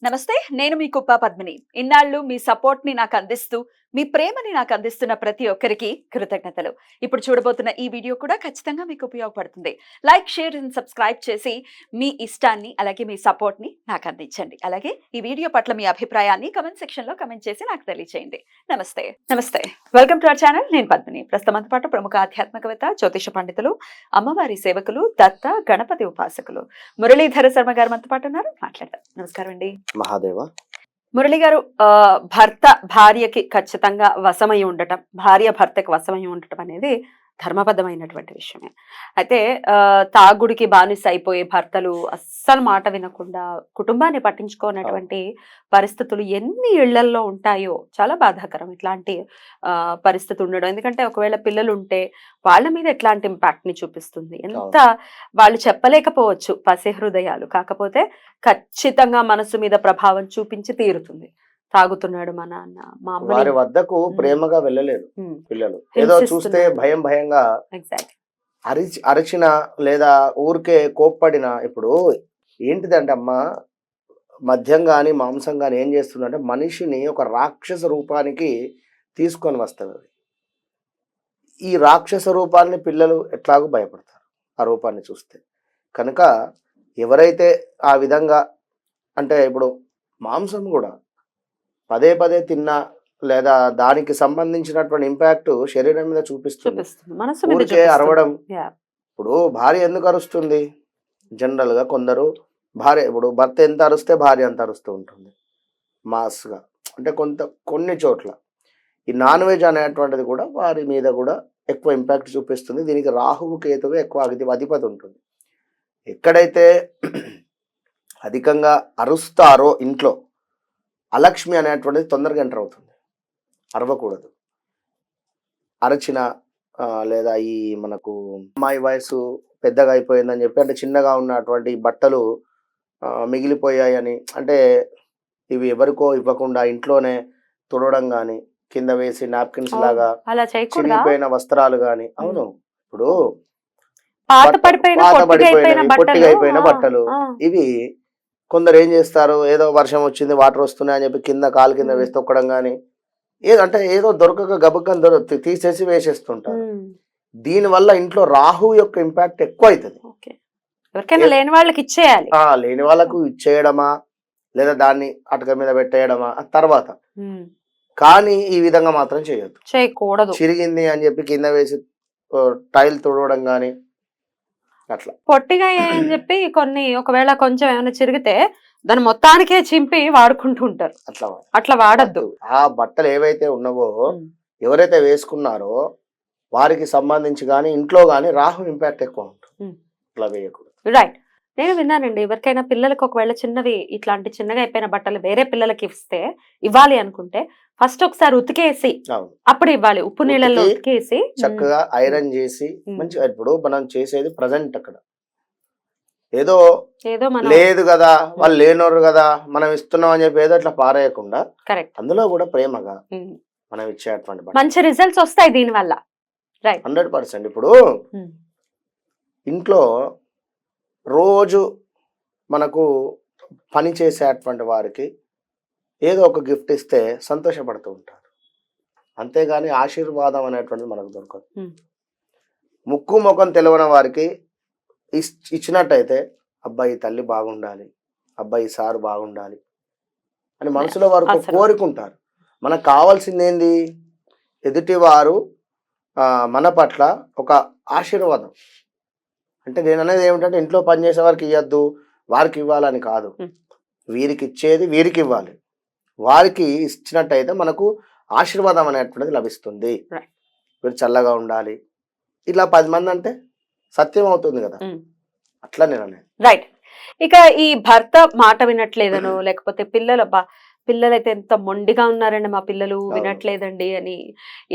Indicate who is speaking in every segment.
Speaker 1: నమస్తే, నేను మీ కుప్ప పద్మిని. ఇన్నాళ్ళు మీ సపోర్ట్ ని నాకు అందిస్తూ, మీ ప్రేమని నాకు అందిస్తున్న ప్రతి ఒక్కరికి కృతజ్ఞతలు. ఇప్పుడు చూడబోతున్న ఈ వీడియో కూడా ఖచ్చితంగా మీకు ఉపయోగపడుతుంది. లైక్, షేర్ అండ్ సబ్స్క్రైబ్ చేసి మీ ఇష్టాన్ని అలాగే మీ సపోర్ట్ ని నాకు అందించండి. అలాగే ఈ వీడియో పట్ల మీ అభిప్రాయాన్ని కమెంట్ సెక్షన్ లో కమెంట్ చేసి నాకు తెలియజేయండి. నమస్తే. నమస్తే. Welcome to our channel. నేను పద్మిని. ప్రస్తుతం పాటు ప్రముఖ ఆధ్యాత్మికవేత్త, జ్యోతిష పండితులు, అమ్మవారి సేవకులు, దత్త గణపతి ఉపాసకులు మురళీధర శర్మ గారు మనతో పాటు ఉన్నారు. మాట్లాడతారు. నమస్కారం అండి.
Speaker 2: మహాదేవ.
Speaker 1: మురళి గారు, భర్త భార్యకి ఖచ్చితంగా వశమై ఉండటం, భార్య భర్తకి వశమై ఉండటం అనేది ధర్మబద్ధమైనటువంటి విషయమే. అయితే తాగుడికి బానిస అయిపోయే భర్తలు అస్సలు మాట వినకుండా కుటుంబాన్ని పట్టించుకోనటువంటి పరిస్థితులు ఎన్ని ఇళ్లల్లో ఉంటాయో చాలా బాధాకరం ఇట్లాంటి పరిస్థితి ఉండడం. ఎందుకంటే ఒకవేళ పిల్లలు ఉంటే వాళ్ళ మీద ఎట్లాంటి ఇంపాక్ట్ ని చూపిస్తుంది, ఎంత వాళ్ళు చెప్పలేకపోవచ్చు పసి హృదయాలు, కాకపోతే ఖచ్చితంగా మనసు మీద ప్రభావం చూపించి తీరుతుంది. తాగుతున్నాడు మా నాన్న, మా అమ్మ
Speaker 2: వారి వద్దకు ప్రేమగా వెళ్ళలేరు పిల్లలు. ఏదో చూస్తే భయం భయంగా అరిచిన లేదా ఊరికే కోప్పడిన. ఇప్పుడు ఏంటిదంటే అమ్మ, మద్యం గాని మాంసం గాని ఏం చేస్తుందంటే మనిషిని ఒక రాక్షస రూపానికి తీసుకొని వస్తుంది. ఈ రాక్షస రూపాన్ని పిల్లలు ఎట్లాగో భయపడతారు ఆ రూపాన్ని చూస్తే. కనుక ఎవరైతే ఆ విధంగా, అంటే ఇప్పుడు మాంసం కూడా పదే పదే తిన్నా లేదా దానికి సంబంధించినటువంటి ఇంపాక్ట్ శరీరం మీద చూపిస్తుంది. ఊరికే అరవడం. ఇప్పుడు భార్య ఎందుకు అరుస్తుంది? జనరల్ గా కొందరు భార్య, ఇప్పుడు భర్త ఎంత అరుస్తే భార్య అంత అరుస్తూ ఉంటుంది మాస్గా. అంటే కొన్ని చోట్ల ఈ నాన్ వెజ్ అనేటువంటిది కూడా వారి మీద కూడా ఎక్కువ ఇంపాక్ట్ చూపిస్తుంది. దీనికి రాహువు కేతువు ఎక్కువ అధిపతి ఉంటుంది. ఎక్కడైతే అధికంగా అరుస్తారో ఇంట్లో అలక్ష్మి అనేటువంటిది తొందరగా ఎంటర్ అవుతుంది. అరవకూడదు. అరచిన లేదా ఈ మనకు అమ్మాయి వయసు పెద్దగా అయిపోయిందని చెప్పి, అంటే చిన్నగా ఉన్నటువంటి బట్టలు మిగిలిపోయాయని, అంటే ఇవి ఎవరికో ఇవ్వకుండా ఇంట్లోనే తుడవడం కానీ, కింద వేసి నాప్కిన్స్ లాగా చిరిగిపోయిన వస్త్రాలు కానీ. అవును, ఇప్పుడు పొట్టిగా అయిపోయిన బట్టలు ఇవి కొందరు ఏం చేస్తారు, ఏదో వర్షం వచ్చింది వాటర్ వస్తున్నాయని చెప్పి కింద కాలు కింద వేసి తొక్కడం కానీ, అంటే ఏదో దొరకక గబక్కన తీసేసి వేసేస్తుంటారు. దీనివల్ల ఇంట్లో రాహు యొక్క ఇంపాక్ట్ ఎక్కువ అవుతుంది.
Speaker 1: లేని వాళ్ళకి ఇచ్చేయాలి,
Speaker 2: లేని వాళ్ళకు ఇచ్చేయడమా లేదా దాన్ని అటక మీద పెట్టేయడమా తర్వాత. కానీ ఈ విధంగా మాత్రం చేయకూడదు. చిరిగింది అని చెప్పి కింద వేసి టైల్ తుడవడం కానీ అట్లా.
Speaker 1: పొట్టిగా అని చెప్పి కొన్ని ఒకవేళ కొంచెం ఏమైనా చిరిగితే దాన్ని మొత్తానికే చింపి వాడుకుంటూ ఉంటారు. అట్లా వాడద్దు.
Speaker 2: ఆ బట్టలు ఏవైతే ఉన్నావో ఎవరైతే వేసుకున్నారో వారికి సంబంధించి కానీ ఇంట్లో కానీ రాహు ఇంపాక్ట్ ఎక్కువ ఉంటుంది. అట్లా వేయకూడదు.
Speaker 1: రైట్. నేను విన్నానండి, ఎవరికైనా పిల్లలకి ఒకవేళ చిన్నవి ఇట్లాంటి చిన్నగా అయిపోయిన బట్టలు వేరే పిల్లలకి ఇవ్వాలి అనుకుంటే ఫస్ట్ ఒకసారి ఉతికేసి అప్పుడు ఇవ్వాలి. ఉప్పు నీళ్ళలో ఉతికేసి
Speaker 2: చక్కగా ఐరన్ చేసి మంచిగా. ఇప్పుడు మనం చేసేది ప్రజెంట్ అక్కడ ఏదో లేదు కదా, వాళ్ళు లేనోరు కదా మనం ఇస్తున్నాం అని చెప్పి ఏదో అట్లా పారేయకుండా అందులో కూడా ప్రేమగా మనం ఇచ్చేటువంటి
Speaker 1: మంచి రిజల్ట్స్ వస్తాయి దీని వల్ల.
Speaker 2: 100%. ఇప్పుడు ఇంట్లో రోజు మనకు పని చేసేటువంటి వారికి ఏదో ఒక గిఫ్ట్ ఇస్తే సంతోషపడుతూ ఉంటారు. అంతేగాని ఆశీర్వాదం అనేటువంటిది మనకు దొరకదు. ముక్కు ముఖం తెలియని వారికి ఇచ్చినట్టయితే అబ్బాయి తల్లి బాగుండాలి, అబ్బాయి సారు బాగుండాలి అని మనసులో వారు కోరుకుంటారు. మనకు కావాల్సింది ఏంది? ఎదుటివారు మన పట్ల ఒక ఆశీర్వాదం. అంటే నేను అనేది ఏమిటంటే ఇంట్లో పనిచేసే వారికి ఇవ్వద్దు, వారికి ఇవ్వాలని కాదు. వీరికి ఇచ్చేది వీరికి ఇవ్వాలి. వారికి ఇచ్చినట్టయితే మనకు ఆశీర్వాదం అనేటువంటిది లభిస్తుంది. వీరు చల్లగా ఉండాలి, ఇలా 10 మంది అంటే సత్యం అవుతుంది కదా. అట్లా నేను అనేది.
Speaker 1: రైట్. ఇక ఈ భర్త మాట వినట్లేదనో లేకపోతే పిల్లలైతే ఎంత మొండిగా ఉన్నారండి, మా పిల్లలు వినట్లేదండి అని,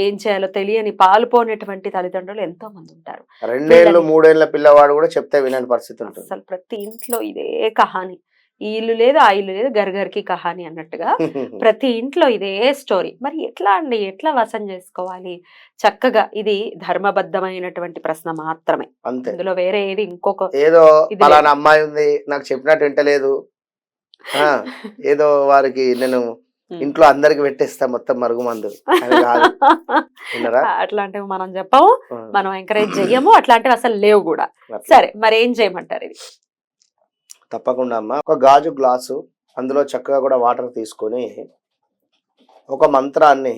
Speaker 1: ఏం చేయాలో తెలియని పాలుపోనేటువంటి తల్లిదండ్రులు ఎంతో మంది ఉంటారు.
Speaker 2: 2 ఏళ్ళు 3 ఏళ్ల పిల్లవాడు కూడా చెప్తే వినని పరిస్థితి ఉంటుంది.
Speaker 1: అసలు ప్రతి ఇంట్లో ఇదే కహాని. ఈ ఇల్లు లేదు ఆ ఇల్లు లేదు, గర్గర్కి కహాని అన్నట్టుగా ప్రతి ఇంట్లో ఇదే స్టోరీ. మరి ఎట్లా అండి, ఎట్లా వశం చేసుకోవాలి చక్కగా? ఇది ధర్మబద్ధమైనటువంటి ప్రశ్న మాత్రమే, అందులో వేరే ఏది ఇంకొక
Speaker 2: ఏదో పలానా అమ్మాయి ఉంది నాకు చెప్పినట్టు వింటలేదు ఆ, ఏదో వారికి నేను ఇంట్లో అందరికి పెట్టేస్తా మొత్తం మరుగు మందు అని కాదు. విన్నారా?
Speaker 1: అట్లాంటివి మనం చెప్పము, మనం ఎంకరేజ్ చెయ్యము, అట్లాంటివి అసలు లేవు కూడా. సరే, మరి ఏం చేయమంటారు ఇది?
Speaker 2: తప్పకుండా అమ్మా, ఒక గాజు గ్లాసు, అందులో చక్కగా కూడా వాటర్ తీసుకొని ఒక మంత్రాన్ని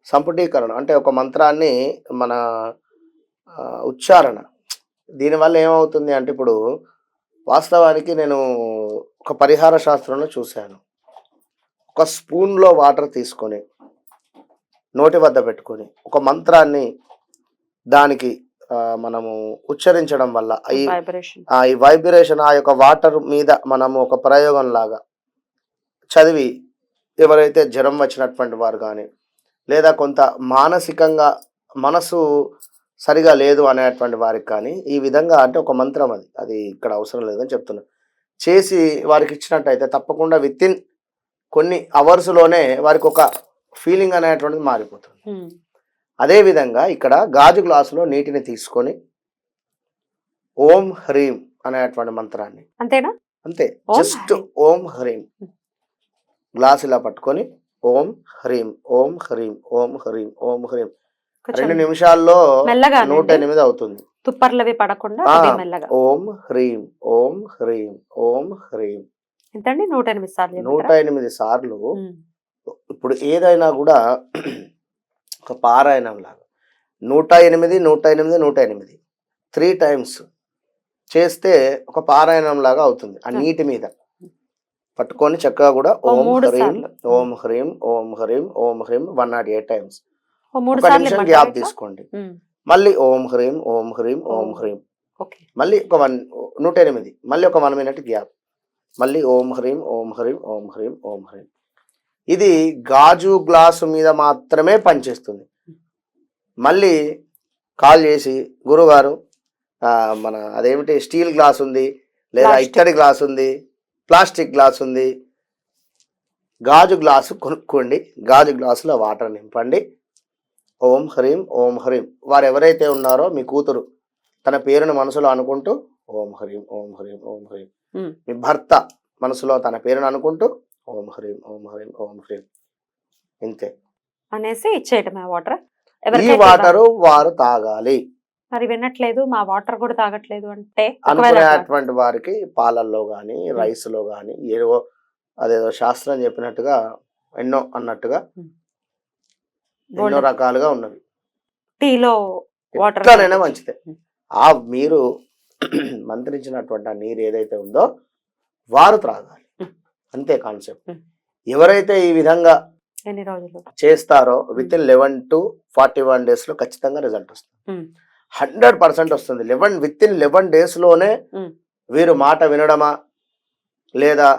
Speaker 2: సంపుటీకరణ, అంటే ఒక మంత్రాన్ని మన ఉచ్చారణ. దీనివల్ల ఏమవుతుంది అంటే, ఇప్పుడు వాస్తవానికి నేను ఒక పరిహార శాస్త్రంలో చూశాను. ఒక స్పూన్లో వాటర్ తీసుకొని నోటి వద్ద పెట్టుకొని ఒక మంత్రాన్ని దానికి మనము ఉచ్చరించడం వల్ల ఈ వైబ్రేషన్ ఆ యొక్క వాటర్ మీద మనము ఒక ప్రయోగం లాగా చదివి, ఎవరైతే జ్వరం వచ్చినటువంటి వారు కానీ, లేదా కొంత మానసికంగా మనసు సరిగా లేదు అనేటువంటి వారికి కానీ ఈ విధంగా, అంటే ఒక మంత్రం అది ఇక్కడ అవసరం లేదని చెప్తున్నా, చేసి వారికి ఇచ్చినట్టయితే తప్పకుండా విత్ ఇన్ కొన్ని అవర్స్లోనే వారికి ఒక ఫీలింగ్ అనేటువంటిది మారిపోతుంది. అదేవిధంగా ఇక్కడ గాజు గ్లాసులో నీటిని తీసుకొని ఓం హ్రీం అనేటువంటి మంత్రాన్ని,
Speaker 1: అంతేనా? అంతే,
Speaker 2: జస్ట్ ఓం హ్రీం గ్లాస్ ఇలా పట్టుకొని ఓం హ్రీం ఓం హ్రీం ఓం హ్రీం ఓం హ్రీం 2 నిమిషాల్లో 108 అవుతుంది.
Speaker 1: తుప్పర్లవి పడకుండా
Speaker 2: ఓం హ్రీం ఓం హ్రీం ఓం హ్రీం
Speaker 1: ఎంతండి? 108 సార్లు.
Speaker 2: 108 సార్లు. ఇప్పుడు ఏదైనా కూడా ఒక పారాయణం లాగా 108 108 108 3 టైమ్స్ చేస్తే ఒక పారాయణం లాగా అవుతుంది. ఆ నీటి మీద పట్టుకొని చక్కగా కూడా ఓం హ్రీం ఓం హ్రీం ఓం హ్రీం ఓం హ్రీం 108 టైమ్స్. ఒక నిమిషం గ్యాప్ తీసుకోండి. మళ్ళీ ఓం హ్రీం ఓం హ్రీం ఓం హ్రీం, మళ్ళీ ఒక 108, మళ్ళీ ఒక 1 మినిట్ గ్యాప్, మళ్ళీ ఓం హ్రీం ఓం హ్రీం ఓం హ్రీం ఓం హ్రీం. ఇది గాజు గ్లాసు మీద మాత్రమే పనిచేస్తుంది. మళ్ళీ కాల్ చేసి, గురుగారు మన అదేమిటి స్టీల్ గ్లాస్ ఉంది, లేదా ఇత్తడి గ్లాస్ ఉంది, ప్లాస్టిక్ గ్లాస్ ఉంది, గాజు గ్లాసు కొనుక్కోండి, గాజు గ్లాసులో వాటర్ నింపండి, ఓం హ్రీం ఓం హ్రీం. వారు ఎవరైతే ఉన్నారో మీ కూతురు తన పేరును మనసులో అనుకుంటూ ఓం హ్రీం ఓం హ్రీం ఓం హ్రీం, మీ భర్త మనసులో తన పేరును అనుకుంటూ ఓం హ్రీం ఓం హ్రీం ఓం హ్రీం, ఇంతే
Speaker 1: అనేసి ఇచ్చేయటమే వాటర్.
Speaker 2: ఈ వాటరు వారు తాగాలి.
Speaker 1: మరి వినట్లేదు, మా వాటర్ కూడా తాగట్లేదు అంటే
Speaker 2: అనుకునేటువంటి వారికి పాలల్లో గాని రైస్ లో గాని ఏదో అదేదో శాస్త్రం చెప్పినట్టుగా ఎన్నో అన్నట్టుగా ఎన్నో రకాలుగా ఉన్నవి.
Speaker 1: టీలో వాటర్
Speaker 2: ఎట్లనైనా మంచిదే. ఆ మీరు మంత్రించినటువంటి ఆ నీరు ఏదైతే ఉందో వారు త్రాగాలి, అంతే కాన్సెప్ట్. ఎవరైతే ఈ విధంగా
Speaker 1: ఎన్ని రోజులు
Speaker 2: చేస్తారో విత్ ఇన్ 11 to 41 days లో ఖచ్చితంగా రిజల్ట్ వస్తుంది. 100% వస్తుంది. విత్ ఇన్ 11 days లోనే వీరు మాట వినడమా లేదా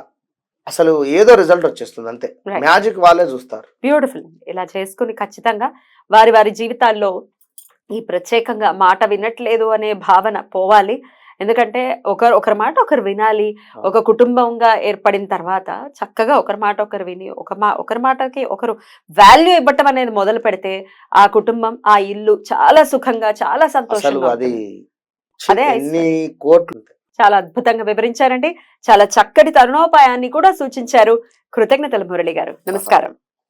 Speaker 2: అసలు ఏదో రిజల్ట్ వచ్చేస్తుంది, అంతే. మ్యాజిక్ వాళ్ళే చూస్తారు.
Speaker 1: బ్యూటిఫుల్. ఇలా చేసుకుని ఖచ్చితంగా వారి వారి జీవితాల్లో ఈ ప్రత్యేకంగా మాట వినట్లేదు అనే భావన పోవాలి. ఎందుకంటే ఒకరి మాట ఒకరు వినాలి. ఒక కుటుంబంగా ఏర్పడిన తర్వాత చక్కగా ఒకరి మాట ఒకరు విని ఒకరి మాటకి ఒకరు వాల్యూ ఇవ్వటం అనేది మొదలు పెడితే ఆ కుటుంబం, ఆ ఇల్లు చాలా సుఖంగా, చాలా సంతోషంగా. అదే చాలా అద్భుతంగా వివరించారండి. చాలా చక్కటి తరుణోపాయాన్ని కూడా సూచించారు. కృతజ్ఞతలు మురళి గారు. నమస్కారం.